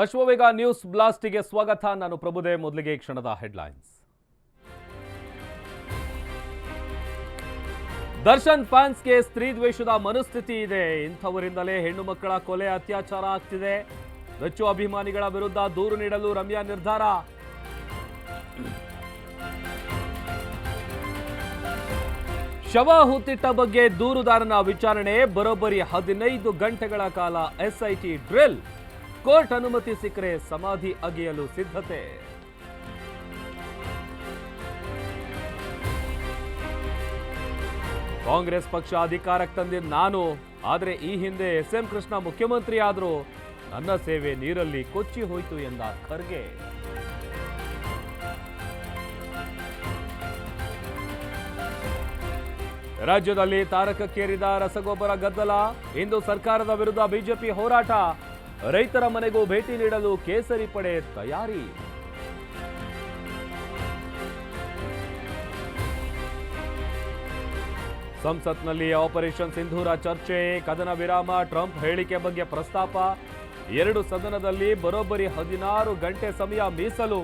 Ashwavega news ಬ್ಲಾಸ್ಟಿಗೆ ಸ್ವಾಗತ. ನಾನು ಪ್ರಭುದೇವ್. ಮೊದಲಿಗೆ ಕ್ಷಣದ ಹೆಡ್ಲೈನ್ಸ್. ದರ್ಶನ್ ಫ್ಯಾನ್ಸ್ಗೆ ಸ್ತ್ರೀ ದ್ವೇಷದ ಮನಸ್ಥಿತಿ ಇದೆ. ಇಂಥವರಿಂದಲೇ ಹೆಣ್ಣು ಮಕ್ಕಳ ಕೊಲೆ, ಅತ್ಯಾಚಾರ ಆಗ್ತಿದೆ. ರಚ್ಚು ಅಭಿಮಾನಿಗಳ ವಿರುದ್ಧ ದೂರು ನೀಡಲು ರಮ್ಯಾ ನಿರ್ಧಾರ. ಶವ ಹೂತಿಟ್ಟ ಬಗ್ಗೆ ದೂರುದಾರನ ವಿಚಾರಣೆ. ಬರೋಬ್ಬರಿ 15 ಗಂಟೆಗಳ ಕಾಲ ಎಸ್ಐಟಿ ಡ್ರಿಲ್. ಕೋರ್ಟ್ ಅನುಮತಿ ಸಿಕ್ಕರೆ ಸಮಾಧಿ ಅಗೆಯಲು ಸಿದ್ಧತೆ. ಕಾಂಗ್ರೆಸ್ ಪಕ್ಷ ಅಧಿಕಾರಕ್ಕೆ ತಂದಿದ್ದ ನಾನು, ಆದರೆ ಈ ಹಿಂದೆ ಎಸ್.ಎಂ. ಕೃಷ್ಣ ಮುಖ್ಯಮಂತ್ರಿ ಆದರೂ ನನ್ನ ಸೇವೆ ನೀರಲ್ಲಿ ಕೊಚ್ಚಿ ಹೋಯಿತು ಎಂದ ಖರ್ಗೆ. ರಾಜ್ಯದಲ್ಲಿ ತಾರಕಕ್ಕೇರಿದ ರಸಗೊಬ್ಬರ ಗದ್ದಲ. ಇಂದು ಸರ್ಕಾರದ ವಿರುದ್ಧ ಬಿಜೆಪಿ ಹೋರಾಟ. ರೈತರ ಮನೆಗೂ ಭೇಟಿ ನೀಡಲು ಕೇಸರಿ ಪಡೆ ತಯಾರಿ. ಸಂಸತ್ನಲ್ಲಿ ಆಪರೇಷನ್ ಸಿಂಧೂರ ಚರ್ಚೆ. ಕದನ ವಿರಾಮ, ಟ್ರಂಪ್ ಹೇಳಿಕೆ ಬಗ್ಗೆ ಪ್ರಸ್ತಾಪ. 2 ಸದನದಲ್ಲಿ ಬರೋಬ್ಬರಿ 16 ಗಂಟೆ ಸಮಯ ಮೀಸಲು.